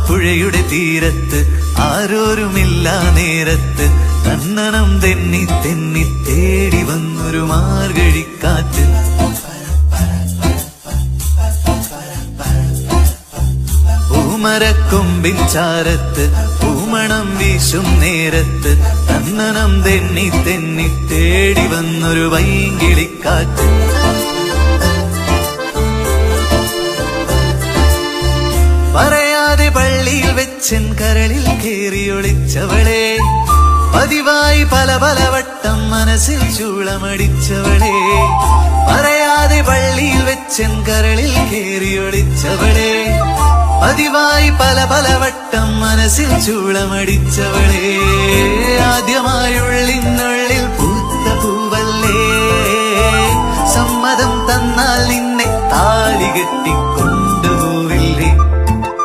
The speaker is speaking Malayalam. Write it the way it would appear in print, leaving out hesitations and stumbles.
പുഴയുടെ തീരത്ത് ആരോരുമില്ല നേരത്ത് കണ്ണനം തെന്നി തെന്നി തേടി വന്നൊരു മാർഗഴിക്കാറ്റ്. പൂമരക്കൊമ്പിൻ ചാരത്ത് പൂമണം വീശും നേരത്ത് കണ്ണനം തെന്നി തെന്നി തേടി വന്നൊരു വൈങ്കിളിക്കാറ്റ്. പറയാതെ പള്ളിയിൽ വെച്ചൻ കരളിൽ കേറിയൊളിച്ചവളെ, പതിവായി പല പല വട്ടം മനസ്സിൽ ചൂളമടിച്ചവളെ. പറയാതെ പള്ളിയിൽ വെച്ചൻ കരളിൽ കേറിയൊളിച്ചവളെ, പതിവായി പല പല വട്ടം മനസ്സിൽ ചൂളമടിച്ചവളെ. ആദ്യമായുള്ളിനുള്ളിൽ പൂത്ത പൂവല്ലേ, സമ്മതം തന്നാൽ നിന്നെ താലി കെട്ടി